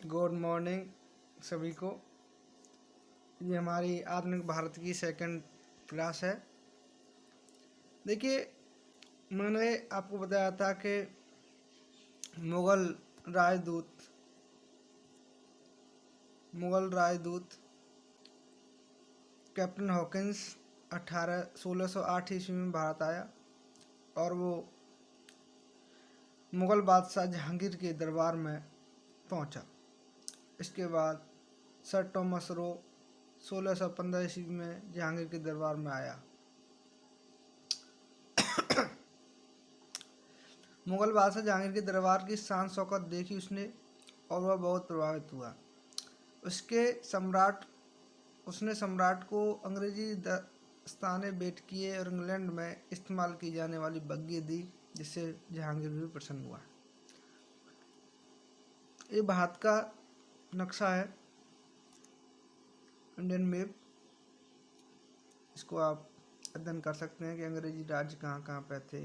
Good morning सभी को। ये हमारी आधुनिक भारत की सेकंड क्लास है। देखिए, मैंने आपको बताया था कि मुग़ल राजदूत कैप्टन हॉकिंस 1608 ईस्वी में भारत आया और वो मुग़ल बादशाह जहांगीर के दरबार में पहुंचा। इसके बाद सर टॉमस रो 1615 ईस्वी में जहांगीर के दरबार में आया। मुग़ल बादशाह जहांगीर के दरबार की शान शौकत देखी उसने और वह बहुत प्रभावित हुआ। उसने सम्राट को अंग्रेजी दस्ताने भेंट किए और इंग्लैंड में इस्तेमाल की जाने वाली बग्घी दी, जिससे जहांगीर भी प्रसन्न हुआ। ये भारत का नक्शा है, इंडियन मैप। इसको आप अध्ययन कर सकते हैं कि अंग्रेजी राज्य कहाँ कहाँ पे थे,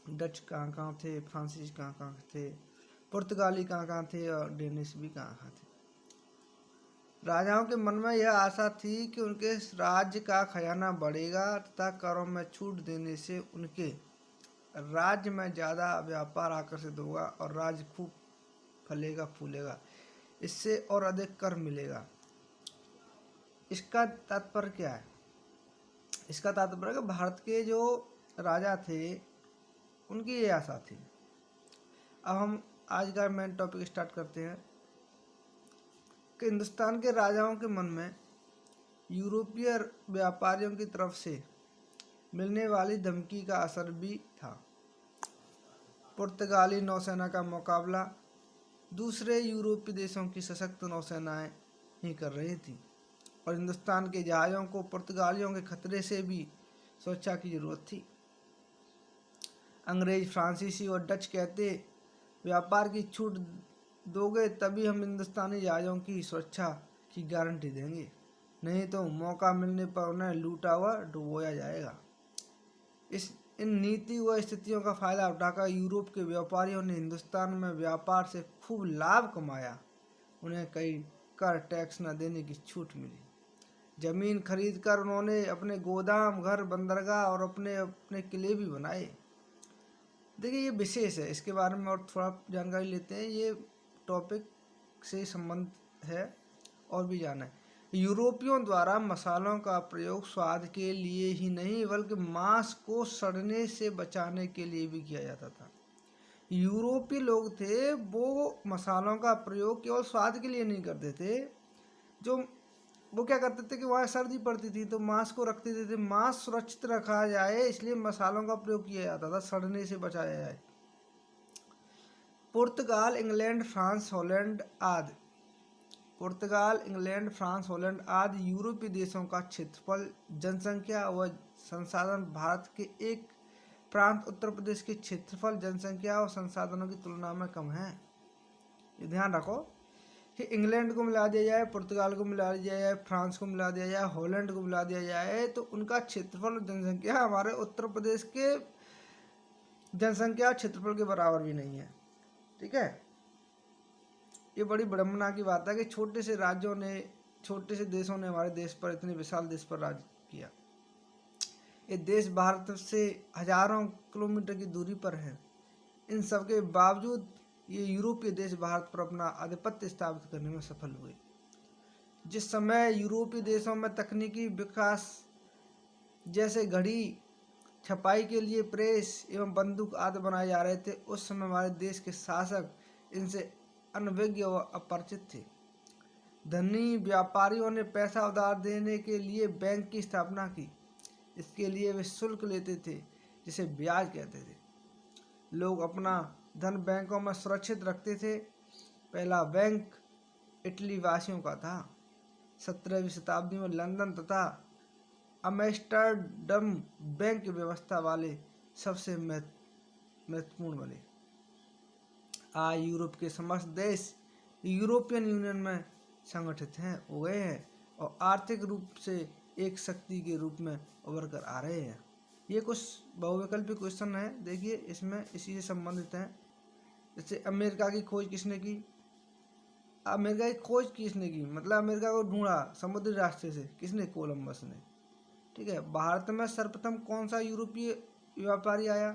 डच कहाँ कहाँ थे, फ्रांसीसी कहाँ कहाँ थे, पुर्तगाली कहाँ कहाँ थे और डेनिश भी कहाँ कहाँ थे। राजाओं के मन में यह आशा थी कि उनके राज्य का खजाना बढ़ेगा तथा करों में छूट देने से उनके राज्य में ज़्यादा व्यापार आकर्षित होगा और राज्य खूब फलेगा फूलेगा, इससे और अधिक कर मिलेगा। इसका तात्पर्य क्या है? इसका तात्पर्य कि भारत के जो राजा थे उनकी ये आशा थी। अब हम आज का मेन टॉपिक स्टार्ट करते हैं कि हिंदुस्तान के राजाओं के मन में यूरोपीय व्यापारियों की तरफ से मिलने वाली धमकी का असर भी था। पुर्तगाली नौसेना का मुकाबला दूसरे यूरोपीय देशों की सशक्त नौसेनाएं ही कर रही थी और हिंदुस्तान के जहाज़ों को पुर्तगालियों के खतरे से भी सुरक्षा की जरूरत थी। अंग्रेज, फ्रांसीसी और डच कहते, व्यापार की छूट दोगे तभी हम हिंदुस्तानी जहाज़ों की सुरक्षा की गारंटी देंगे, नहीं तो मौका मिलने पर उन्हें लूटा हुआ डुबोया जाएगा। इन नीति व स्थितियों का फायदा उठाकर यूरोप के व्यापारियों ने हिंदुस्तान में व्यापार से खूब लाभ कमाया। उन्हें कई कर टैक्स न देने की छूट मिली। जमीन खरीदकर उन्होंने अपने गोदाम, घर, बंदरगाह और अपने किले भी बनाए। देखिए, ये विशेष है, इसके बारे में और थोड़ा जानकारी लेते हैं। ये टॉपिक से संबंध है और भी जाना है। यूरोपियों द्वारा मसालों का प्रयोग स्वाद के लिए ही नहीं बल्कि मांस को सड़ने से बचाने के लिए भी किया जाता था। यूरोपीय लोग थे, वो मसालों का प्रयोग केवल स्वाद के लिए नहीं करते थे। वो क्या करते थे कि वहाँ सर्दी पड़ती थी तो मांस को रख देते थे। मांस सुरक्षित रखा जाए इसलिए मसालों का प्रयोग किया जाता था, सड़ने से बचाया जाए। पुर्तगाल, इंग्लैंड, फ्रांस, हॉलैंड आदि यूरोपीय देशों का क्षेत्रफल, जनसंख्या व संसाधन भारत के एक प्रांत उत्तर प्रदेश के क्षेत्रफल, जनसंख्या और संसाधनों की तुलना में कम है। ये ध्यान रखो कि इंग्लैंड को मिला दिया जाए, पुर्तगाल को मिला दिया जाए, फ्रांस को मिला दिया जाए, हॉलैंड को मिला दिया जाए तो उनका क्षेत्रफल और जनसंख्या हमारे उत्तर प्रदेश के जनसंख्या क्षेत्रफल के बराबर भी नहीं है। ठीक है, ये बड़ी विडम्बना की बात है कि छोटे से देशों ने हमारे देश पर, इतने विशाल देश पर राज किया। ये देश भारत से हजारों किलोमीटर की दूरी पर है। इन सब के बावजूद ये यूरोपीय देश भारत पर अपना आधिपत्य स्थापित करने में सफल हुए। जिस समय यूरोपीय देशों में तकनीकी विकास, जैसे घड़ी, छपाई के लिए प्रेस एवं बंदूक आदि बनाए जा रहे थे, उस समय हमारे देश के शासक इनसे अनभिज्ञ व अपरिचित थे। धनी व्यापारियों ने पैसा उधार देने के लिए बैंक की स्थापना की। इसके लिए वे शुल्क लेते थे, जिसे ब्याज कहते थे। लोग अपना धन बैंकों में सुरक्षित रखते थे। पहला बैंक इटली वासियों का था। 17वीं शताब्दी में लंदन तथा अम्स्टर्डम बैंक व्यवस्था वाले सबसे महत्वपूर्ण बने। आज यूरोप के समस्त देश यूरोपियन यूनियन में संगठित हो गए हैं और आर्थिक रूप से एक शक्ति के रूप में उभर कर आ रहे हैं। ये कुछ बहुविकल्पी क्वेश्चन है, देखिए इसमें इसी से संबंधित हैं। जैसे अमेरिका की खोज किसने की? अमेरिका की खोज किसने की, मतलब अमेरिका को ढूंढा समुद्री रास्ते से, किसने, कोलंबस ने। ठीक है। भारत में सर्वप्रथम कौन सा यूरोपीय व्यापारी आया,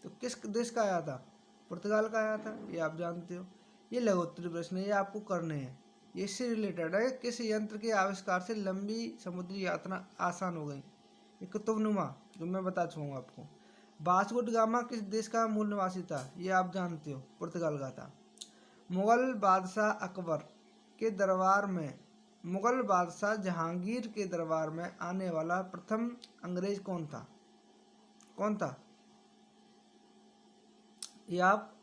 तो किस देश का आया था, पुर्तगाल का आया था, ये आप जानते हो। ये लघुत्तरीय प्रश्न है, ये आपको करने हैं। ये इससे रिलेटेड है, किस यंत्र के आविष्कार से लंबी समुद्री यात्रा आसान हो गई, ये कुतुबनुमा, जो मैं बता चुका हूँ आपको। वास्को ड गामा किस देश का मूल निवासी था, ये आप जानते हो, पुर्तगाल का था। मुगल बादशाह अकबर के दरबार में, मुगल बादशाह जहांगीर के दरबार में आने वाला प्रथम अंग्रेज कौन था, कौन था, ये आप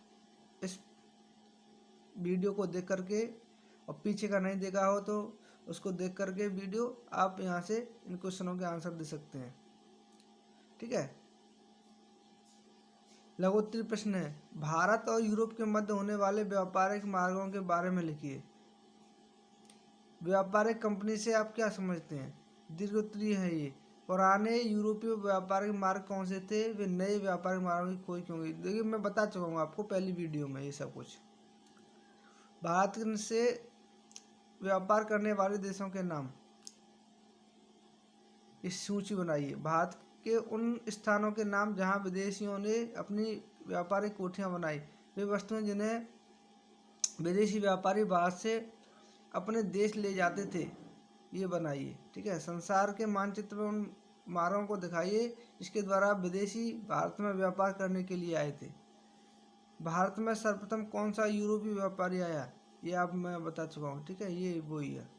इस वीडियो को देख करके, और पीछे का नहीं देखा हो तो उसको देख करके वीडियो आप यहाँ से इन क्वेश्चनों के आंसर दे सकते हैं। ठीक है। लघुत्तरीय प्रश्न है, भारत और यूरोप के मध्य होने वाले व्यापारिक मार्गों के बारे में लिखिए। व्यापारिक कंपनी से आप क्या समझते हैं, दीर्घोत्तरीय है ये। पुराने यूरोपीय व्यापारिक मार्ग कौन से थे, वे नए व्यापारिक मार्गों की खोज क्यों हुई। देखिए मैं बता चुका हूँ आपको पहली वीडियो में ये सब कुछ। भारत से व्यापार करने वाले देशों के नाम, इस सूची बनाइए। भारत के उन स्थानों के नाम जहां विदेशियों ने अपनी व्यापारिक कोठियां बनाई, वे वस्तुएं जिन्हें विदेशी व्यापारी भारत से अपने देश ले जाते थे, ये बनाइए। ठीक है। संसार के मानचित्र में उन मार्गों को दिखाइए जिसके द्वारा विदेशी भारत में व्यापार करने के लिए आए थे। भारत में सर्वप्रथम कौन सा यूरोपीय व्यापारी आया, ये आप मैं बता चुका हूँ। ठीक है, ये वही है।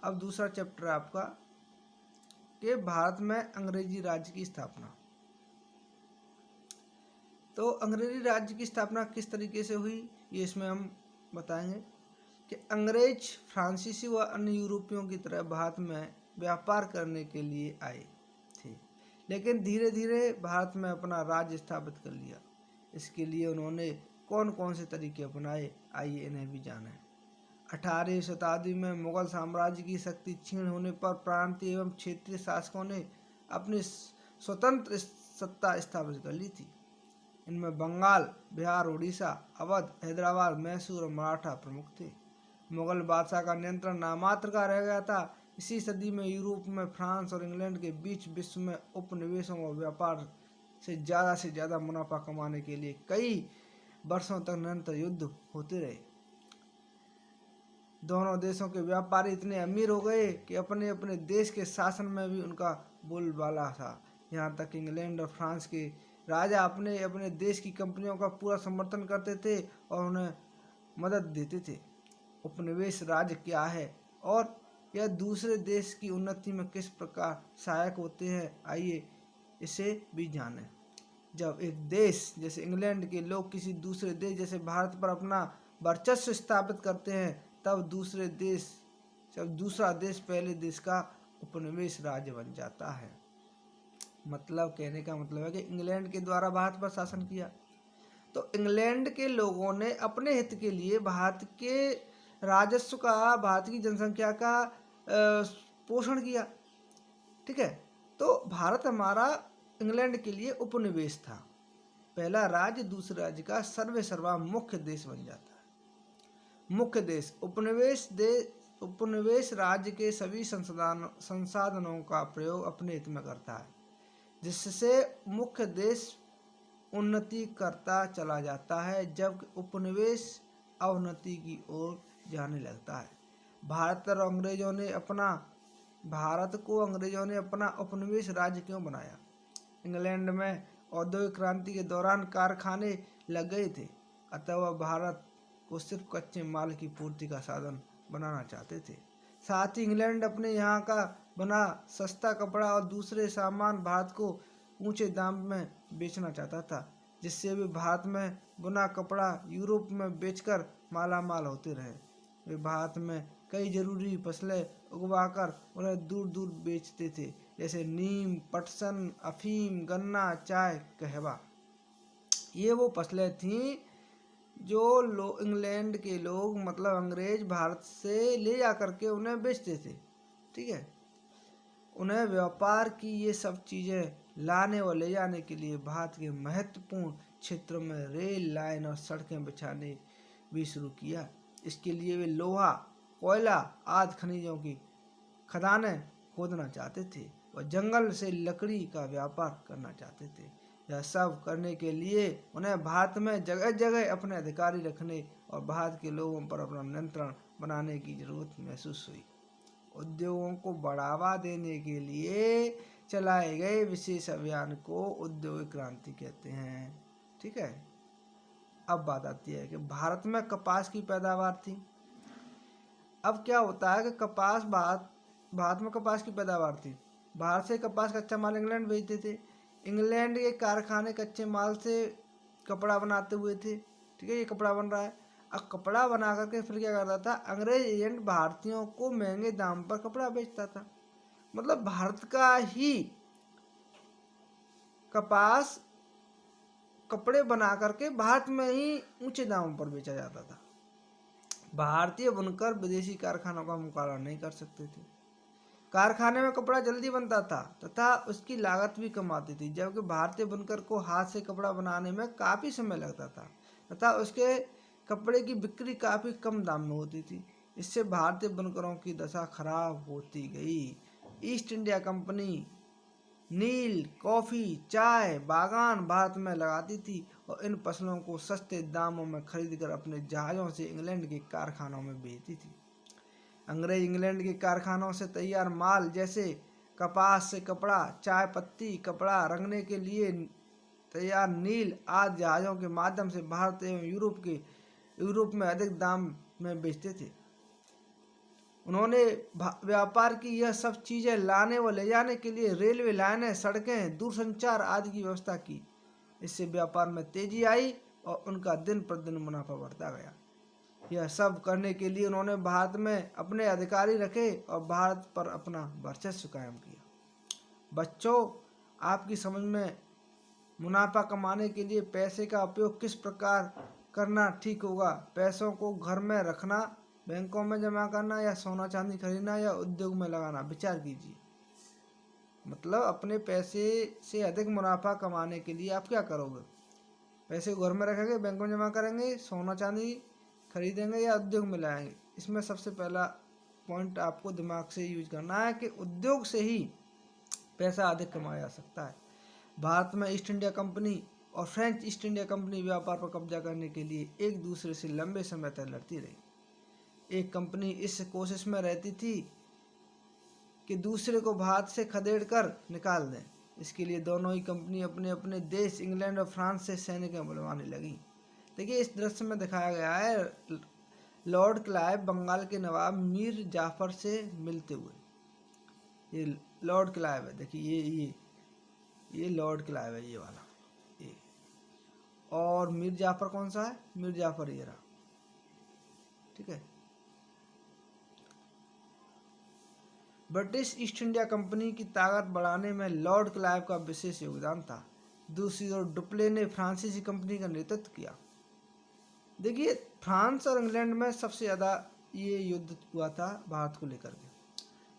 अब दूसरा चैप्टर है आपका कि भारत में अंग्रेजी राज्य की स्थापना। तो अंग्रेजी राज्य की स्थापना किस तरीके से हुई, ये इसमें हम बताएंगे कि अंग्रेज फ्रांसीसी व अन्य यूरोपियों की तरह भारत में व्यापार करने के लिए आए थे, लेकिन धीरे धीरे भारत में अपना राज्य स्थापित कर लिया। इसके लिए उन्होंने कौन कौन से तरीके अपनाए, आइए इन्हें भी जानें। 18वीं शताब्दी में मुगल साम्राज्य की शक्ति क्षीण होने पर प्रांतीय एवं क्षेत्रीय शासकों ने अपनी स्वतंत्र सत्ता स्थापित कर ली थी। इनमें बंगाल, बिहार, उड़ीसा, अवध, हैदराबाद, मैसूर और मराठा प्रमुख थे। मुगल बादशाह का नियंत्रण नामात्र का रह गया था। इसी सदी में यूरोप में फ्रांस और इंग्लैंड के बीच विश्व में उपनिवेशों और व्यापार से ज़्यादा मुनाफा कमाने के लिए कई वर्षों तक निरंतर युद्ध होते रहे। दोनों देशों के व्यापारी इतने अमीर हो गए कि अपने अपने देश के शासन में भी उनका बोलबाला था। यहाँ तक इंग्लैंड और फ्रांस के राजा अपने अपने देश की कंपनियों का पूरा समर्थन करते थे और उन्हें मदद देते थे। उपनिवेश राज्य क्या है और यह दूसरे देश की उन्नति में किस प्रकार सहायक होते हैं, आइए इसे भी जानें। जब एक देश जैसे इंग्लैंड के लोग किसी दूसरे देश जैसे भारत पर अपना वर्चस्व स्थापित करते हैं, तब दूसरा देश पहले देश का उपनिवेश राज्य बन जाता है। मतलब कहने का मतलब है कि इंग्लैंड के द्वारा भारत पर शासन किया, तो इंग्लैंड के लोगों ने अपने हित के लिए भारत के राजस्व का, भारत की जनसंख्या का पोषण किया। ठीक है। तो भारत हमारा इंग्लैंड के लिए उपनिवेश था। पहला राज्य दूसरे राज्य का सर्वा मुख्य देश बन जाता है। मुख्य देश उपनिवेश राज्य के सभी संसाधनों का प्रयोग अपने हित में करता है, जिससे मुख्य देश उन्नति करता चला जाता है, जबकि उपनिवेश अवनति की ओर जाने लगता है। भारत को अंग्रेजों ने अपना उपनिवेश राज्य क्यों बनाया? इंग्लैंड में औद्योगिक क्रांति के दौरान कारखाने लग गए थे, अतः वह भारत को सिर्फ कच्चे माल की पूर्ति का साधन बनाना चाहते थे। साथ ही इंग्लैंड अपने यहाँ का बना सस्ता कपड़ा और दूसरे सामान भारत को ऊंचे दाम में बेचना चाहता था, जिससे वे भारत में बुना कपड़ा यूरोप में बेचकर मालामाल होते रहे। वे भारत में कई जरूरी फसलें उगवाकर उन्हें दूर दूर बेचते थे, जैसे नीम, पटसन, अफीम, गन्ना, चाय, कहवा। ये वो फसलें थीं जो इंग्लैंड के लोग मतलब अंग्रेज भारत से ले जा करके उन्हें बेचते थे। ठीक है। उन्हें व्यापार की ये सब चीज़ें लाने और ले जाने के लिए भारत के महत्वपूर्ण क्षेत्रों में रेल लाइन और सड़कें बिछाने भी शुरू किया। इसके लिए वे लोहा, कोयला आदि खनिजों की खदानें खोदना चाहते थे और जंगल से लकड़ी का व्यापार करना चाहते थे। यह सब करने के लिए उन्हें भारत में जगह जगह अपने अधिकारी रखने और भारत के लोगों पर अपना नियंत्रण बनाने की जरूरत महसूस हुई। उद्योगों को बढ़ावा देने के लिए चलाए गए विशेष अभियान को औद्योगिक क्रांति कहते हैं। ठीक है, अब बात आती है कि भारत में कपास की पैदावार थी। अब क्या होता है कि भारत में कपास की पैदावार थी। भारत से कपास कच्चा माल इंग्लैंड भेजते थे। इंग्लैंड के कारखाने कच्चे माल से कपड़ा बनाते हुए थे। ठीक है, ये कपड़ा बन रहा है। अब कपड़ा बना करके फिर क्या करता था, अंग्रेज एजेंट भारतीयों को महंगे दाम पर कपड़ा बेचता था। मतलब भारत का ही कपास कपड़े बना करके भारत में ही ऊंचे दामों पर बेचा जाता था। भारतीय बुनकर विदेशी कारखानों का मुकाबला नहीं कर सकते थे। कारखाने में कपड़ा जल्दी बनता था तथा उसकी लागत भी कम आती थी, जबकि भारतीय बुनकर को हाथ से कपड़ा बनाने में काफ़ी समय लगता था तथा उसके कपड़े की बिक्री काफ़ी कम दाम में होती थी। इससे भारतीय बुनकरों की दशा खराब होती गई। ईस्ट इंडिया कंपनी नील, कॉफ़ी, चाय बागान भारत में लगाती थी और इन फसलों को सस्ते दामों में खरीदकर अपने जहाज़ों से इंग्लैंड के कारखानों में भेजती थी। अंग्रेज इंग्लैंड के कारखानों से तैयार माल जैसे कपास से कपड़ा, चाय पत्ती, कपड़ा रंगने के लिए तैयार नील आदि जहाज़ों के माध्यम से भारत एवं यूरोप में अधिक दाम में बेचते थे। उन्होंने व्यापार की यह सब चीज़ें लाने व ले जाने के लिए रेलवे लाइनें, सड़कें, दूरसंचार आदि की व्यवस्था की। इससे व्यापार में तेजी आई और उनका दिन प्रतिदिन मुनाफा बढ़ता गया। यह सब करने के लिए उन्होंने भारत में अपने अधिकारी रखे और भारत पर अपना वर्चस्व कायम किया। बच्चों, आपकी समझ में मुनाफा कमाने के लिए पैसे का उपयोग किस प्रकार करना ठीक होगा? पैसों को घर में रखना, बैंकों में जमा करना या सोना चांदी खरीदना या उद्योग में लगाना? विचार कीजिए। मतलब अपने पैसे से अधिक मुनाफा कमाने के लिए आप क्या करोगे? पैसे को घर में रखेंगे, बैंक में जमा करेंगे, सोना चांदी खरीदेंगे या उद्योग में लाएंगे? इसमें सबसे पहला पॉइंट आपको दिमाग से यूज करना है कि उद्योग से ही पैसा अधिक कमाया जा सकता है। भारत में ईस्ट इंडिया कंपनी और फ्रेंच ईस्ट इंडिया कंपनी व्यापार पर कब्जा करने के लिए एक दूसरे से लंबे समय तक लड़ती रही। एक कंपनी इस कोशिश में रहती थी कि दूसरे को भारत से खदेड़ कर निकाल दें। इसके लिए दोनों ही कंपनी अपने अपने देश इंग्लैंड और फ्रांस से सैनिक बुलवाने लगी। देखिए, इस दृश्य में दिखाया गया है लॉर्ड क्लाइव बंगाल के नवाब मीर जाफर से मिलते हुए। ये लॉर्ड क्लाइव है। देखिए ये लॉर्ड क्लाइव है, ये वाला ये। और मीर जाफर कौन सा है? मीर जाफर ये रहा। ठीक है। ब्रिटिश ईस्ट इंडिया कंपनी की ताकत बढ़ाने में लॉर्ड क्लाइव का विशेष योगदान था। दूसरी ओर डुप्ले ने फ्रांसीसी कंपनी का नेतृत्व किया। देखिए, फ्रांस और इंग्लैंड में सबसे ज़्यादा ये युद्ध हुआ था भारत को लेकर के।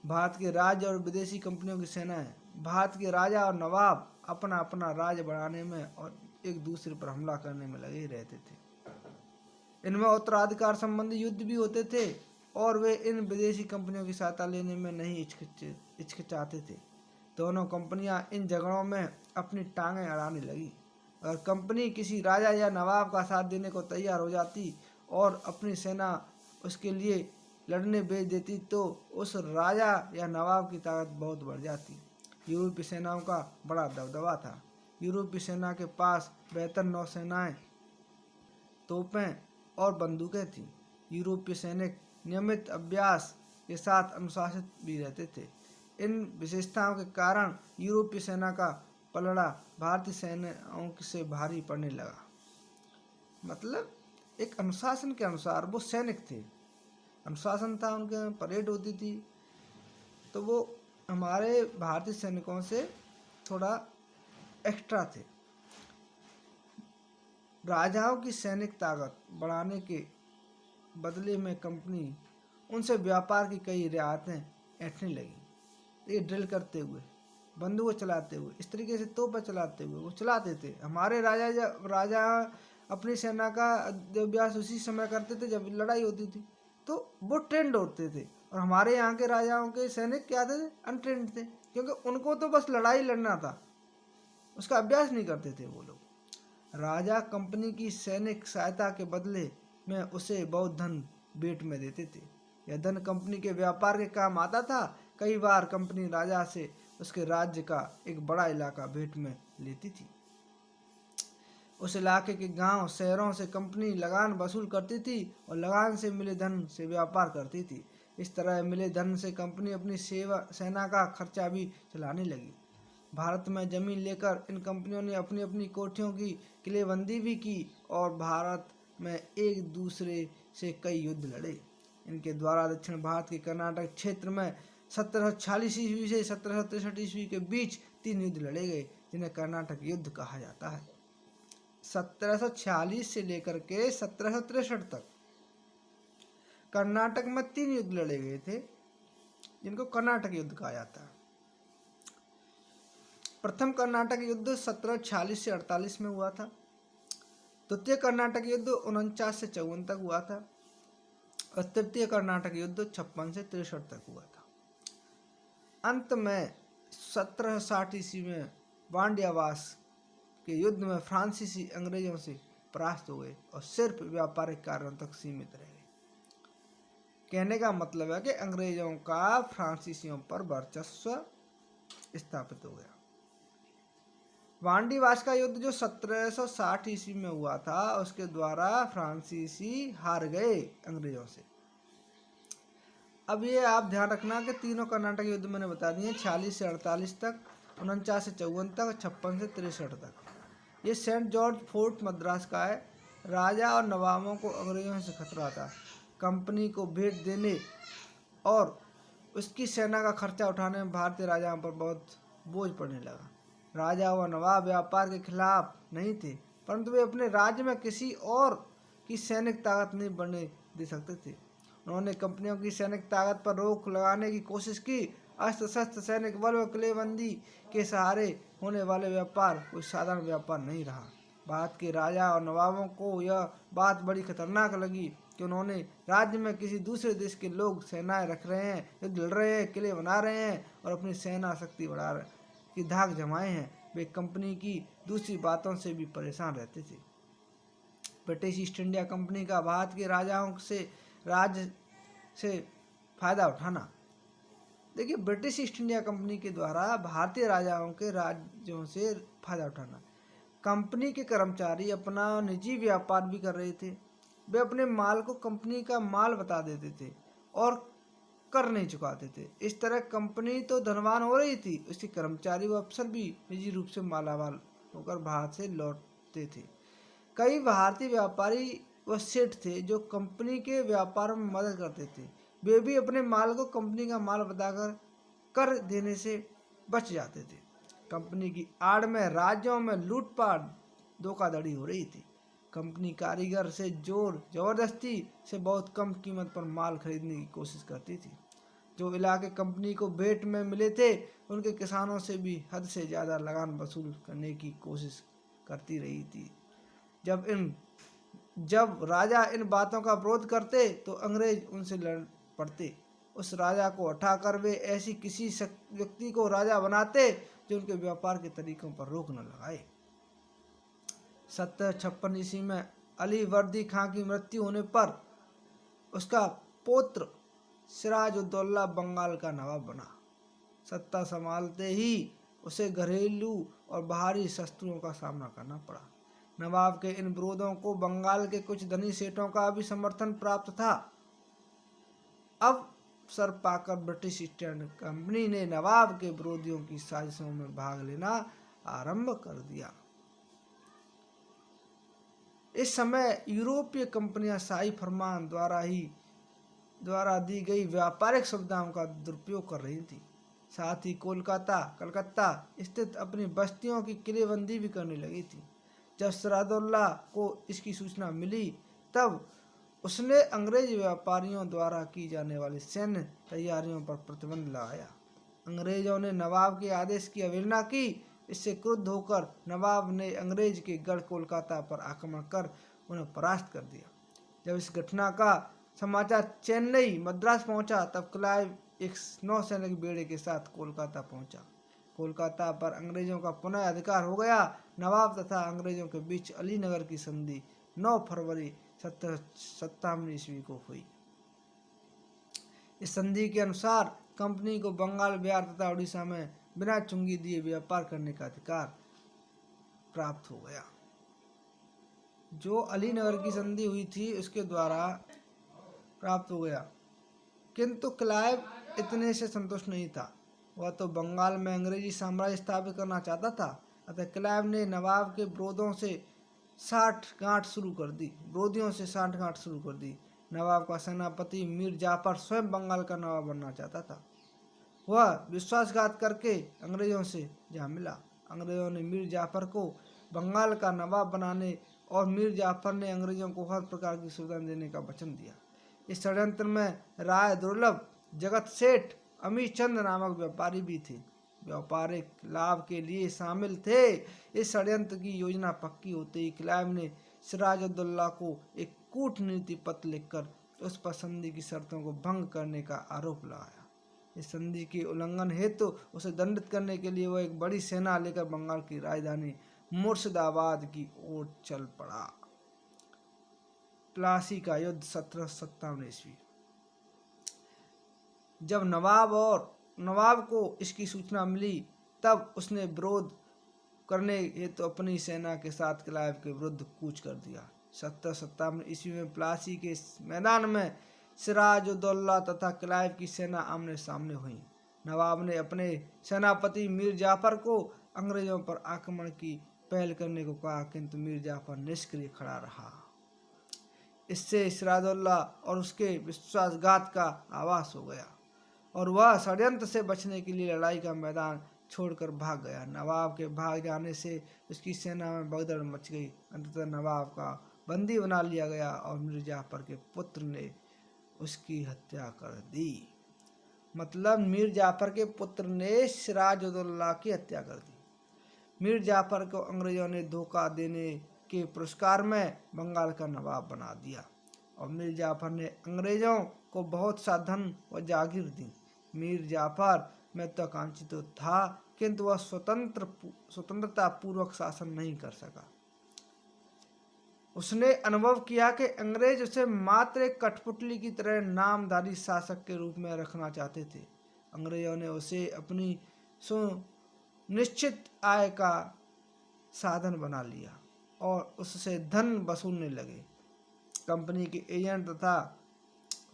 भारत के राज्य और विदेशी कंपनियों की सेनाएं, भारत के राजा और नवाब अपना अपना राज्य बढ़ाने में और एक दूसरे पर हमला करने में लगे रहते थे। इनमें उत्तराधिकार संबंधी युद्ध भी होते थे और वे इन विदेशी कंपनियों की सहायता लेने में नहीं हिचकिचाते थे। दोनों कंपनियां इन झगड़ों में अपनी टांगें अड़ाने लगी। अगर कंपनी किसी राजा या नवाब का साथ देने को तैयार हो जाती और अपनी सेना उसके लिए लड़ने भेज देती तो उस राजा या नवाब की ताकत बहुत बढ़ जाती। यूरोपीय सेनाओं का बड़ा दबदबा था। यूरोपीय सेना के पास बेहतर नौसेनाएं, तोपें और बंदूकें थीं। यूरोपीय सैनिक नियमित अभ्यास के साथ अनुशासित भी रहते थे। इन विशेषताओं के कारण यूरोपीय सेना का पलड़ा भारतीय सेनाओं से भारी पड़ने लगा। मतलब एक अनुशासन के अनुसार वो सैनिक थे, अनुशासन था, उनके परेड होती थी, तो वो हमारे भारतीय सैनिकों से थोड़ा एक्स्ट्रा थे। राजाओं की सैनिक ताकत बढ़ाने के बदले में कंपनी उनसे व्यापार की कई रियायतें ऐंठने लगी। ये ड्रिल करते हुए, बंदूकें चलाते हुए, इस तरीके से तोपें चलाते हुए वो चलाते थे। हमारे राजा अपनी सेना का अभ्यास उसी समय करते थे जब लड़ाई होती थी, तो वो ट्रेंड होते थे। और हमारे यहाँ के राजाओं के सैनिक क्या थे, अनट्रेंड थे, क्योंकि उनको तो बस लड़ाई लड़ना था, उसका अभ्यास नहीं करते थे वो लोग। राजा कंपनी की सैनिक सहायता के बदले में उसे बहुत धन भेंट में देते थे। यह धन कंपनी के व्यापार के काम आता था। कई बार कंपनी राजा से उसके राज्य का एक बड़ा इलाका भेंट में लेती थी। उस इलाके के गांव शहरों से कंपनी लगान वसूल करती थी और लगान से मिले धन से व्यापार करती थी। इस तरह मिले धन से कंपनी अपनी सेना का खर्चा भी चलाने लगी। भारत में जमीन लेकर इन कंपनियों ने अपनी अपनी कोठियों की किलेबंदी भी की और भारत में एक दूसरे से कई युद्ध लड़े। इनके द्वारा दक्षिण भारत के कर्नाटक क्षेत्र में 1746 ईस्वी से 1763 ईस्वी के बीच 3 युद्ध लड़े गए, जिन्हें कर्नाटक युद्ध कहा जाता है। 1746 से लेकर के 1763 तक कर्नाटक में 3 युद्ध लड़े गए थे, जिनको कर्नाटक युद्ध कहा जाता है। प्रथम कर्नाटक युद्ध 1746 से 48 में हुआ था। द्वितीय कर्नाटक युद्ध 49 से 54 तक हुआ था और तृतीय कर्नाटक युद्ध 56 से 63 तक हुआ था। अंत में 1760 ईस्वी में वांडियावास के युद्ध में फ्रांसीसी अंग्रेजों से परास्त हो गए और सिर्फ व्यापारिक कारणों तक सीमित रह गए। कहने का मतलब है कि अंग्रेजों का फ्रांसीसियों पर वर्चस्व स्थापित हो गया। वांडीवास का युद्ध जो 1760 ईस्वी में हुआ था, उसके द्वारा फ्रांसीसी हार गए अंग्रेजों से। अब ये आप ध्यान रखना कि तीनों कर्नाटक युद्ध मैंने बता दिए, 46 से 48 तक, 49 से 54 तक, 56 से 63 तक। ये सेंट जॉर्ज फोर्ट मद्रास का है। राजा और नवाबों को अंग्रेजों से खतरा था। कंपनी को भेंट देने और उसकी सेना का खर्चा उठाने में भारतीय राजाओं पर बहुत बोझ पड़ने लगा। राजा व नवाब व्यापार के खिलाफ नहीं थे, परंतु वे अपने राज्य में किसी और की सैनिक ताकत नहीं बढ़ने दे सकते थे। उन्होंने कंपनियों की सैनिक ताकत पर रोक लगाने की कोशिश की। अस्त्र शस्त्र सैनिक बल व किलेबंदी के सहारे होने वाले व्यापार कोई साधारण व्यापार नहीं रहा। भारत के राजा और नवाबों को यह बात बड़ी खतरनाक लगी कि उन्होंने राज्य में किसी दूसरे देश के लोग सेनाएं रख रहे हैं, युद्ध लड़ रहे हैं, किले बना रहे हैं और अपनी सेना शक्ति बढ़ा रहे की धाक जमाए हैं। वे कंपनी की दूसरी बातों से भी परेशान रहते थे। ब्रिटिश ईस्ट इंडिया कंपनी का भारत के राजाओं से राज्य से फायदा उठाना। देखिए, ब्रिटिश ईस्ट इंडिया कंपनी के द्वारा भारतीय राजाओं के राज्यों से फायदा उठाना। कंपनी के कर्मचारी अपना निजी व्यापार भी कर रहे थे। वे अपने माल को कंपनी का माल बता देते थे और कर नहीं चुकाते थे। इस तरह कंपनी तो धनवान हो रही थी, उसके कर्मचारी व अफसर भी निजी रूप से मालामाल होकर भारत से लौटते थे। कई भारतीय व्यापारी व सेठ थे जो कंपनी के व्यापार में मदद करते थे। वे भी अपने माल को कंपनी का माल बताकर कर देने से बच जाते थे। कंपनी की आड़ में राज्यों में लूटपाट धोखाधड़ी हो रही थी। कंपनी कारीगर से जोर जबरदस्ती से बहुत कम कीमत पर माल खरीदने की कोशिश करती थी। जो इलाके कंपनी को भेंट में मिले थे, उनके किसानों से भी हद से ज़्यादा लगान वसूल करने की कोशिश करती रही थी। जब राजा इन बातों का विरोध करते तो अंग्रेज उनसे लड़ पड़ते। उस राजा को हटाकर वे ऐसी किसी व्यक्ति को राजा बनाते जो उनके व्यापार के तरीकों पर रोक न लगाए। 1756 ईस्वी में अली वर्दी खां की मृत्यु होने पर उसका पुत्र सिराजुद्दौला बंगाल का नवाब बना। सत्ता संभालते ही उसे घरेलू और बाहरी शत्रुओं का सामना करना पड़ा। नवाब के इन विरोधों को बंगाल के कुछ धनी सेठों का भी समर्थन प्राप्त था। अब सर पाकर ब्रिटिश ईस्ट इंडिया कंपनी ने नवाब के विरोधियों की साजिशों में भाग लेना आरंभ कर दिया। इस समय यूरोपीय कंपनियां शाही फरमान द्वारा दी गई व्यापारिक सुविधाओं का दुरुपयोग कर रही थी। साथ ही कलकत्ता स्थित अपनी बस्तियों की किलेबंदी भी करने लगी थी। जब सिराजुद्दौला को इसकी सूचना मिली, तब उसने अंग्रेज व्यापारियों द्वारा की जाने वाली सैन्य तैयारियों पर प्रतिबंध लगाया। अंग्रेजों ने नवाब के आदेश की अवहेलना की। इससे क्रुद्ध होकर नवाब ने अंग्रेज के गढ़ कोलकाता पर आक्रमण कर उन्हें परास्त कर दिया। जब इस घटना का समाचार चेन्नई मद्रास पहुंचा तब क्लाइव एक नौसैनिक बेड़े के साथ कोलकाता पहुंचा। कोलकाता पर अंग्रेजों का पुनः अधिकार हो गया। नवाब तथा अंग्रेजों के बीच अलीनगर की संधि 9 फरवरी 1757 ईस्वी को हुई। इस संधि के अनुसार कंपनी को बंगाल, बिहार तथा उड़ीसा में बिना चुंगी दिए व्यापार करने का अधिकार प्राप्त हो गया। जो अलीनगर की संधि हुई थी उसके द्वारा प्राप्त हो गया, किंतु क्लाइव इतने से संतुष्ट नहीं था। वह तो बंगाल में अंग्रेजी साम्राज्य स्थापित करना चाहता था। अतः क्लाइव ने नवाब के विरोधियों से साठगांठ शुरू कर दी। नवाब का सेनापति मीर जाफर स्वयं बंगाल का नवाब बनना चाहता था। वह विश्वासघात करके अंग्रेजों से जा मिला। अंग्रेजों ने मीर जाफर को बंगाल का नवाब बनाने और मीर जाफर ने अंग्रेजों को हर प्रकार की सुविधा देने का वचन दिया। इस षड्यंत्र में राय दुर्लभ, जगत सेठ, अमीर चंद नामक व्यापारी भी थे। व्यापारिक लाभ के लिए शामिल थे। इस षड्यंत्र की योजना पक्की होते ही क्लाइव ने सिराजुद्दौला को एक कूटनीति पत्र लिखकर उस पर संधि की शर्तों को भंग करने का आरोप लगाया। इस संधि के उल्लंघन हेतु उसे दंडित करने के लिए वह एक बड़ी सेना लेकर बंगाल की राजधानी मुर्शिदाबाद की ओर चल पड़ा। प्लासी का युद्ध 1757 ईस्वी। जब नवाब को इसकी सूचना मिली तब उसने विरोध करने हेतु अपनी सेना के साथ क्लाइव के विरुद्ध कूच कर दिया। 1757 ईस्वी में प्लासी के मैदान में सिराजुद्दौला तथा क्लाइव की सेना आमने सामने हुई। नवाब ने अपने सेनापति मीर जाफर को अंग्रेजों पर आक्रमण की पहल करने को कहा, किंतु मीर जाफर निष्क्रिय खड़ा रहा। इससे सिराजुद्दौला और उसके विश्वासघात का आभास हो गया और वह षड्यंत्र से बचने के लिए लड़ाई का मैदान छोड़कर भाग गया। नवाब के भाग जाने से उसकी सेना में भगदड़ मच गई। अंततः नवाब का बंदी बना लिया गया और मीर जाफर के पुत्र ने उसकी हत्या कर दी। मतलब मीर जाफर के पुत्र ने सिराजुद्दौला की हत्या कर दी। मीर जाफर को अंग्रेजों ने धोखा देने के पुरस्कार में बंगाल का नवाब बना दिया और मीर जाफर ने अंग्रेजों को बहुत सा धन व जागीर दी। मीर जाफर महत्वाकांक्षी तो था, किंतु वह स्वतंत्रता पूर्वक शासन नहीं कर सका। उसने अनुभव किया कि अंग्रेज उसे मात्र एक कठपुतली की तरह नामधारी शासक के रूप में रखना चाहते थे। अंग्रेजों ने उसे अपनी सुनिश्चित आय का साधन बना लिया और उससे धन वसूलने लगे। कंपनी के एजेंट तथा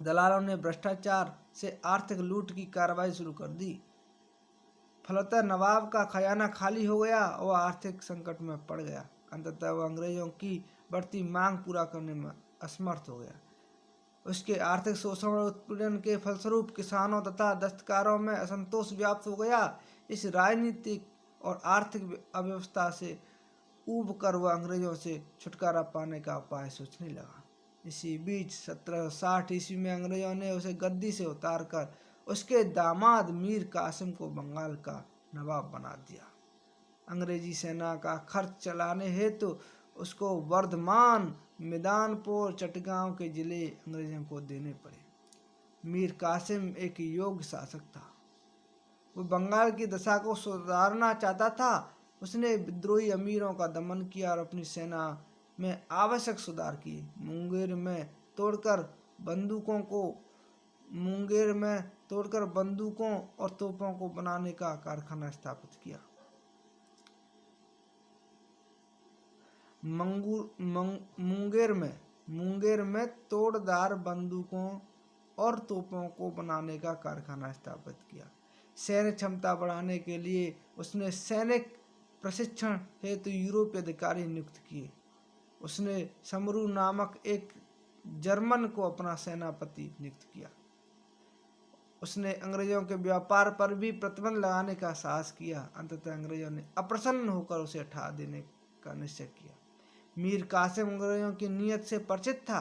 दलालों ने भ्रष्टाचार से आर्थिक लूट की कार्रवाई शुरू कर दी। फलतः नवाब का खजाना खाली हो गया और आर्थिक संकट में पड़ गया। अंततः वह अंग्रेजों की बढ़ती मांग पूरा करने में असमर्थ हो गया। उसके आर्थिक शोषण और उत्पीड़न के फलस्वरूप किसानों तथा दस्तकारों में असंतोष व्याप्त हो गया। इस राजनीतिक और आर्थिक अव्यवस्था से ऊब कर वह अंग्रेजों से छुटकारा पाने का उपाय सोचने लगा। इसी बीच 1760 ईस्वी में अंग्रेजों ने उसे गद्दी से उतारकर उसके दामाद मीर कासिम को बंगाल का नवाब बना दिया। अंग्रेजी सेना का खर्च चलाने हेतु उसको वर्धमान, मैदानपुर, चटगांव के जिले अंग्रेजों को देने पड़े। मीर कासिम एक योग्य शासक था। वो बंगाल की दशा को सुधारना चाहता था। उसने विद्रोही अमीरों का दमन किया और अपनी सेना में आवश्यक सुधार किए। मुंगेर में तोड़कर बंदूकों और तोपों को बनाने का कारखाना स्थापित किया। मुंगेर में तोड़दार बंदूकों और तोपों को बनाने का कारखाना स्थापित किया। सैन्य क्षमता बढ़ाने के लिए उसने सैनिक प्रशिक्षण हेतु यूरोपीय अधिकारी नियुक्त किए। उसने समरू नामक एक जर्मन को अपना सेनापति नियुक्त किया। उसने अंग्रेजों के व्यापार पर भी प्रतिबंध लगाने का साहस किया। अंततः अंग्रेजों ने अप्रसन्न होकर उसे हटा देने का निश्चय किया। मीर कासिम अंग्रेजों की नीयत से परिचित था।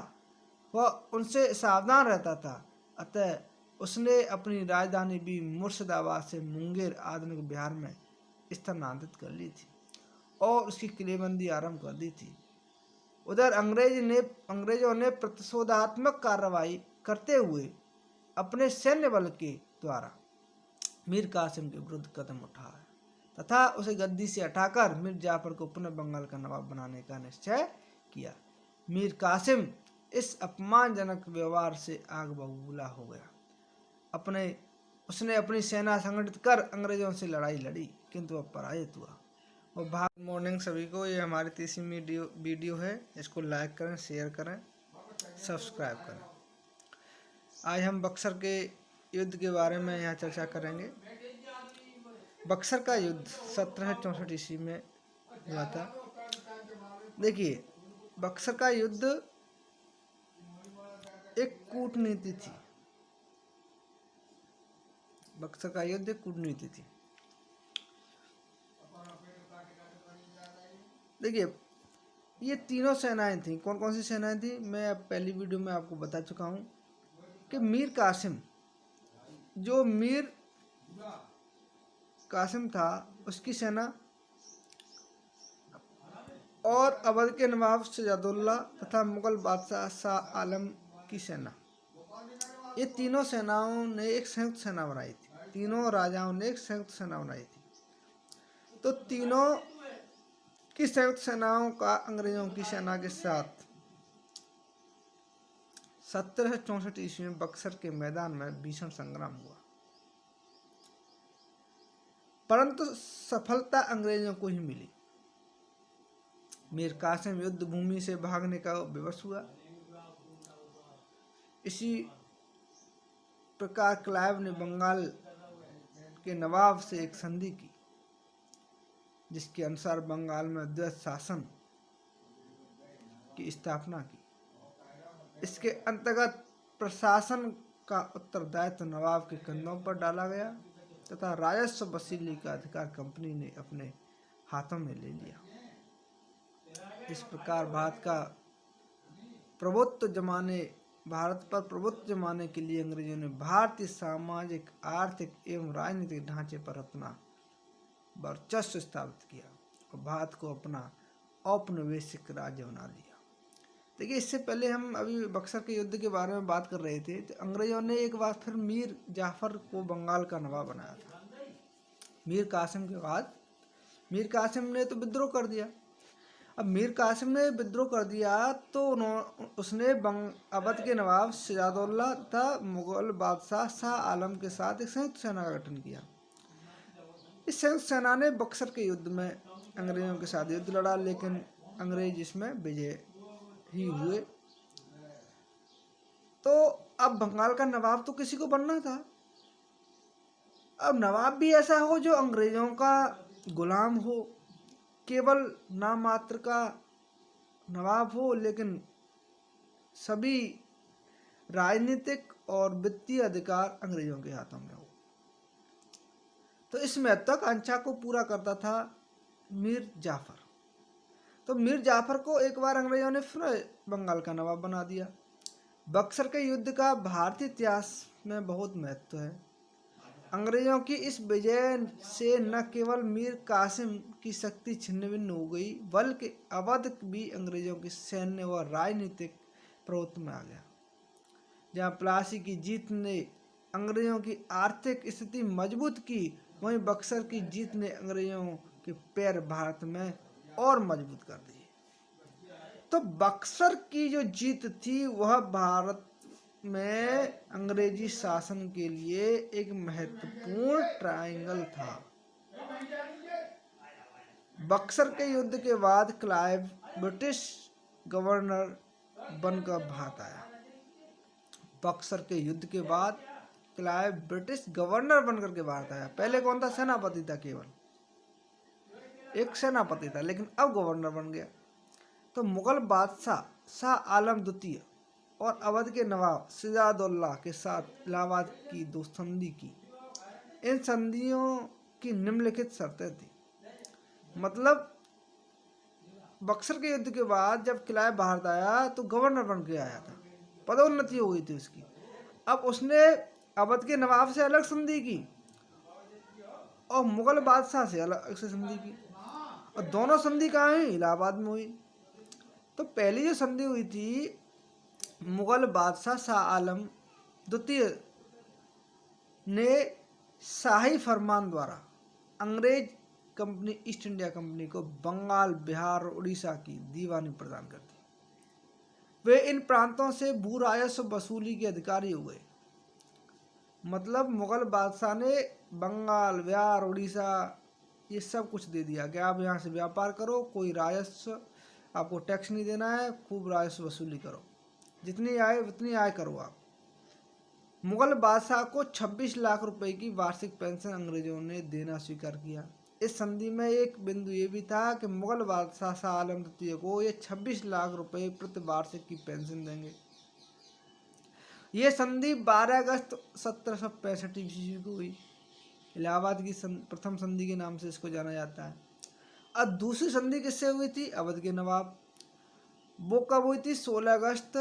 वह उनसे सावधान रहता था। अतः उसने अपनी राजधानी भी मुर्शिदाबाद से मुंगेर आधुनिक बिहार में स्थानांतरित कर ली थी और उसकी किलेबंदी आरंभ कर दी थी। उधर अंग्रेजों ने प्रतिशोधात्मक कार्रवाई करते हुए अपने सैन्य बल के द्वारा मीर कासिम के विरुद्ध कदम उठाया तथा उसे गद्दी से हटाकर मीर जाफर को पुनः बंगाल का नवाब बनाने का निश्चय किया। मीर कासिम इस अपमानजनक व्यवहार से आग बबूला हो गया। उसने अपनी सेना संगठित कर अंग्रेजों से लड़ाई लड़ी, किंतु वह पराजित हुआ। और गुड मॉर्निंग सभी को, ये हमारी तीसरी वीडियो है। इसको लाइक करें, शेयर करें, सब्सक्राइब करें। आज हम बक्सर के युद्ध के बारे में यहाँ चर्चा करेंगे। बक्सर का युद्ध 1764 ईस्वी में हुआ था। देखिए, बक्सर का युद्ध एक कूटनीति थी। बक्सर का युद्ध एक कूटनीति थी। देखिए, ये तीनों सेनाएं थी। कौन कौन सी सेनाएं थी, मैं पहली वीडियो में आपको बता चुका हूँ कि मीर कासिम, जो मीर कासिम था, उसकी सेना और अवध के नवाब सिराजुद्दौला तथा मुगल बादशाह शाह आलम की सेना, ये तीनों सेनाओं ने एक संयुक्त सेना बनाई थी। तीनों राजाओं ने एक संयुक्त सेना बनाई थी। तो तीनों की संयुक्त सेनाओं का अंग्रेजों की सेना के साथ 1764 ईस्वी में बक्सर के मैदान में भीषण संग्राम हुआ, परंतु सफलता अंग्रेजों को ही मिली। मीर कासिम युद्ध भूमि से भागने का विवश हुआ। इसी प्रकार क्लाइव ने बंगाल के नवाब से एक संधि की, जिसके अनुसार बंगाल में द्वैत शासन की स्थापना की। इसके अंतर्गत प्रशासन का उत्तरदायित्व नवाब के कंधों पर डाला गया तथा राजस्व वसूली का अधिकार कंपनी ने अपने हाथों में ले लिया। इस प्रकार भारत पर प्रभुत्व जमाने के लिए अंग्रेजों ने भारतीय सामाजिक, आर्थिक एवं राजनीतिक ढांचे पर अपना वर्चस्व स्थापित किया और भारत को अपना औपनिवेशिक राज्य बना लिया। देखिए, इससे पहले हम अभी बक्सर के युद्ध के बारे में बात कर रहे थे, तो अंग्रेजों ने एक बार फिर मीर जाफर को बंगाल का नवाब बनाया था। मीर कासिम के बाद मीर कासिम ने तो विद्रोह कर दिया। अब मीर कासिम ने विद्रोह कर दिया तो उसने अवध के नवाब सिराजुद्दौला तथा मुगल बादशाह शाह आलम के साथ एक संयुक्त सेना का गठन किया। इस संयुक्त सेना ने बक्सर के युद्ध में अंग्रेजों के साथ युद्ध लड़ा, लेकिन अंग्रेज इसमें विजय ही हुए। तो अब बंगाल का नवाब तो किसी को बनना था। अब नवाब भी ऐसा हो जो अंग्रेजों का गुलाम हो, केवल नाम मात्र का नवाब हो, लेकिन सभी राजनीतिक और वित्तीय अधिकार अंग्रेजों के हाथों में हो। तो इस महत्वाकांक्षा को पूरा करता था मीर जाफर। तो मीर जाफर को एक बार अंग्रेजों ने फिर बंगाल का नवाब बना दिया। बक्सर के युद्ध का भारतीय इतिहास में बहुत महत्व है। अंग्रेजों की इस विजय से न केवल मीर कासिम की शक्ति छिन्न भिन्न हो गई, बल्कि अवध भी अंग्रेजों की सैन्य व राजनीतिक प्रभुत्व में आ गया। जहाँ प्लासी की जीत ने अंग्रेजों की आर्थिक स्थिति मजबूत की, वहीं बक्सर की जीत ने अंग्रेजों के पैर भारत में और मजबूत कर दिए। तो बक्सर की जो जीत थी वह भारत में अंग्रेजी शासन के लिए एक महत्वपूर्ण ट्रायंगल था। बक्सर के युद्ध के बाद क्लाइव ब्रिटिश गवर्नर बनकर भारत आया। बक्सर के युद्ध के बाद क्लाइव ब्रिटिश गवर्नर बनकर के भारत आया। पहले कौन था? सेनापति था, केवल एक सेनापति था, लेकिन अब गवर्नर बन गया। तो मुगल बादशाह शाह आलम द्वितीय और अवध के नवाब सिराजुद्दौला के साथ इलाहाबाद की दो संधि की। इन संधियों की निम्नलिखित शर्तें थी। मतलब बक्सर के युद्ध के बाद जब क्लाइव भारत आया तो गवर्नर बन के आया था, पदोन्नति हो गई थी उसकी। अब उसने अवध के नवाब से अलग संधि की और मुगल बादशाह से अलग से संधि की। और दोनों संधि कहाँ हुई? इलाहाबाद में हुई। तो पहली जो संधि हुई थी, मुगल बादशाह शाह आलम द्वितीय ने शाही फरमान द्वारा अंग्रेज कंपनी ईस्ट इंडिया कंपनी को बंगाल, बिहार और उड़ीसा की दीवानी प्रदान कर दी। वे इन प्रांतों से भू राजस्व वसूली के अधिकारी हुए। मतलब मुगल बादशाह ने बंगाल, बिहार, उड़ीसा ये सब कुछ दे दिया कि आप यहाँ से व्यापार करो, कोई राजस्व आपको टैक्स नहीं देना है, खूब राजस्व वसूली करो, जितनी आय उतनी आय करो आप। मुगल बादशाह को 26 लाख रुपए की वार्षिक पेंशन अंग्रेजों ने देना स्वीकार किया। इस संधि में एक बिंदु ये भी था कि मुगल बादशाह शाह आलम द्वितीय को ये 26 लाख रुपए प्रति वार्षिक की पेंशन देंगे। ये संधि 12 अगस्त 1765 ईस्वी को हुई। इलाहाबाद की प्रथम संधि के नाम से इसको जाना जाता है। अब दूसरी संधि किससे हुई थी? अवध के नवाब। वो कब हुई थी? 16 अगस्त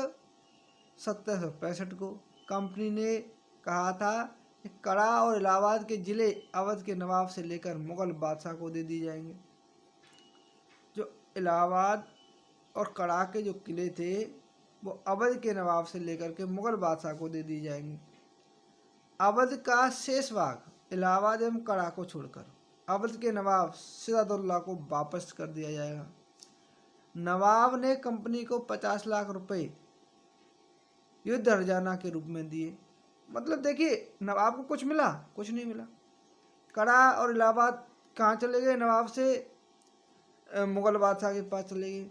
1765 को। कंपनी ने कहा था कि कड़ा और इलाहाबाद के जिले अवध के नवाब से लेकर मुगल बादशाह को दे दी जाएंगे। जो इलाहाबाद और कड़ा के जो किले थे वो अवध के नवाब से लेकर के मुगल बादशाह को दे दी जाएंगी। अवध का शेष भाग इलाहाबाद एवं कड़ा को छोड़कर अवध के नवाब सिराजुद्दौला को वापस कर दिया जाएगा। नवाब ने कंपनी को 50 लाख रुपए युद्ध हर्जाना के रूप में दिए। मतलब देखिए, नवाब को कुछ मिला? कुछ नहीं मिला। कड़ा और इलाहाबाद कहाँ चले गए? नवाब से मुगल बादशाह के पास चले गए।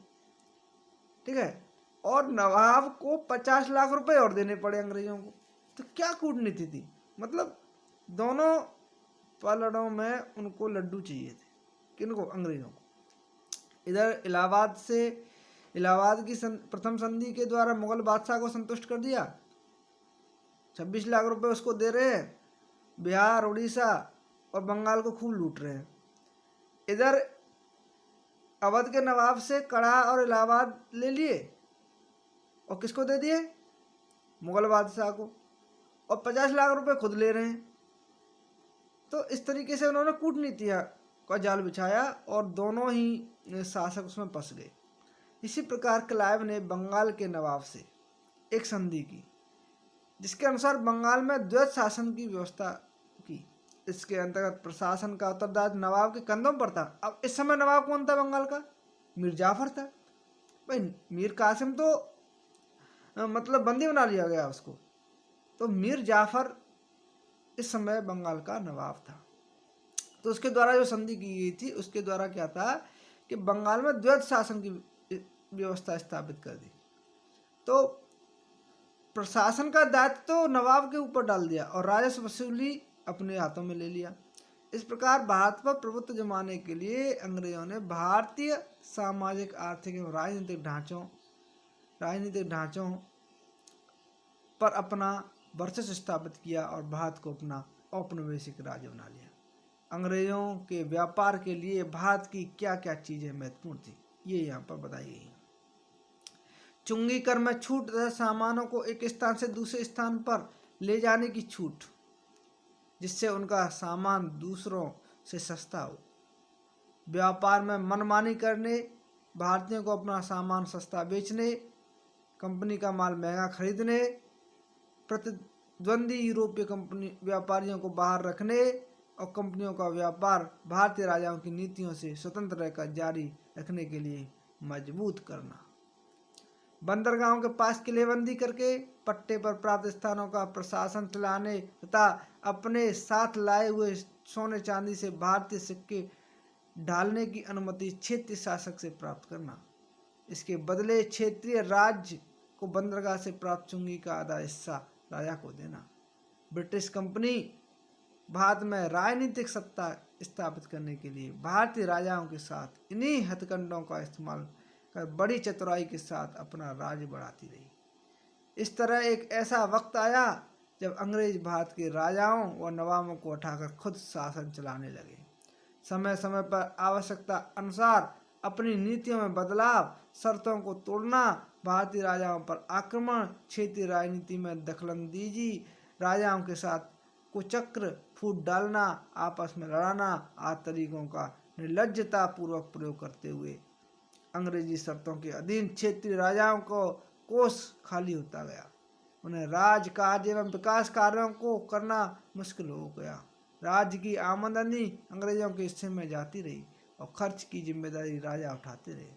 ठीक है, और नवाब को 50 लाख रुपए और देने पड़े अंग्रेजों को। तो क्या कूटनीति थी! मतलब दोनों पलड़ों में उनको लड्डू चाहिए थे। किनको? अंग्रेजों को। इधर इलाहाबाद की प्रथम संधि के द्वारा मुगल बादशाह को संतुष्ट कर दिया, 26 लाख रुपए उसको दे रहे हैं, बिहार, उड़ीसा और बंगाल को खूब लूट रहे हैं। इधर अवध के नवाब से कड़ा और इलाहाबाद ले लिए और किसको दे दिए? मुगल बादशाह को, और 50 लाख रुपए खुद ले रहे हैं। तो इस तरीके से उन्होंने कूटनीति का जाल बिछाया और दोनों ही शासक उसमें फंस गए। इसी प्रकार क्लाइव ने बंगाल के नवाब से एक संधि की, जिसके अनुसार बंगाल में द्वैत शासन की व्यवस्था की। इसके अंतर्गत प्रशासन का उत्तरदायित्व नवाब के कंधों पर था। अब इस समय नवाब कौन था बंगाल का? मीर जाफर था। भाई मीर कासिम तो मतलब बंदी बना लिया गया उसको, तो मीर जाफर इस समय बंगाल का नवाब था। तो उसके द्वारा जो संधि की गई थी, उसके द्वारा क्या था कि बंगाल में द्वैत शासन की व्यवस्था स्थापित कर दी। तो प्रशासन का दायित्व तो नवाब के ऊपर डाल दिया और राजस्व वसूली अपने हाथों में ले लिया। इस प्रकार भारत पर प्रभुत्व जमाने के लिए अंग्रेजों ने भारतीय सामाजिक, आर्थिक एवं राजनीतिक ढांचों पर अपना वर्चस्व स्थापित किया और भारत को अपना औपनिवेशिक राज्य बना लिया। अंग्रेजों के व्यापार के लिए भारत की क्या क्या चीज़ें महत्वपूर्ण थी, ये यहाँ पर बताई गई हैं। चुंगी कर में छूट तथा सामानों को एक स्थान से दूसरे स्थान पर ले जाने की छूट, जिससे उनका सामान दूसरों से सस्ता हो। व्यापार में मनमानी करने, भारतीयों को अपना सामान सस्ता बेचने, कंपनी का माल महंगा खरीदने, प्रतिद्वंदी यूरोपीय कंपनी व्यापारियों को बाहर रखने और कंपनियों का व्यापार भारतीय राजाओं की नीतियों से स्वतंत्र रहकर जारी रखने के लिए मजबूत करना। बंदरगाहों के पास किलेबंदी करके पट्टे पर प्राप्त स्थानों का प्रशासन चलाने तथा अपने साथ लाए हुए सोने चांदी से भारतीय सिक्के ढालने की अनुमति क्षेत्रीय शासक से प्राप्त करना। इसके बदले क्षेत्रीय राज्य को बंदरगाह से प्राप्त चुंगी का आधा हिस्सा राजा को देना। ब्रिटिश कंपनी भारत में राजनीतिक सत्ता स्थापित करने के लिए भारतीय राजाओं के साथ इन्हीं हथकंडों का इस्तेमाल कर बड़ी चतुराई के साथ अपना राज्य बढ़ाती रही। इस तरह एक ऐसा वक्त आया जब अंग्रेज भारत के राजाओं व नवाबों को उठाकर खुद शासन चलाने लगे। समय समय पर आवश्यकता अनुसार अपनी नीतियों में बदलाव, शर्तों को तोड़ना, भारतीय राजाओं पर आक्रमण, क्षेत्रीय राजनीति में दखलंदाजी, राजाओं के साथ कुचक्र फूट डालना, आपस में लड़ाना आदि तरीकों का निर्लज्जता पूर्वक प्रयोग करते हुए अंग्रेजी शर्तों के अधीन क्षेत्रीय राजाओं को कोष खाली होता गया। उन्हें राज कार्य एवं विकास कार्यों को करना मुश्किल हो गया। राज्य की आमदनी अंग्रेजों के हिस्से में जाती रही और खर्च की जिम्मेदारी राजा उठाते रहे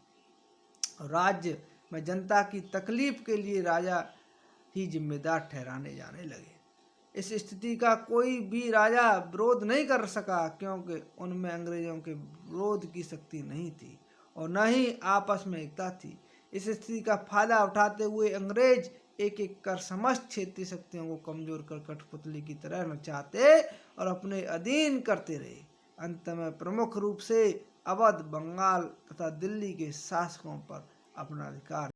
और राज्य में जनता की तकलीफ के लिए राजा ही जिम्मेदार ठहराने जाने लगे। इस स्थिति का कोई भी राजा विरोध नहीं कर सका, क्योंकि उनमें अंग्रेजों के विरोध की शक्ति नहीं थी और न ही आपस में एकता थी। इस स्थिति का फायदा उठाते हुए अंग्रेज एक एक कर समस्त क्षेत्रीय शक्तियों को कमजोर कर कठपुतली की तरह नचाते और अपने अधीन करते रहे। अंत में प्रमुख रूप से अवध, बंगाल तथा दिल्ली के शासकों पर अपना अधिकार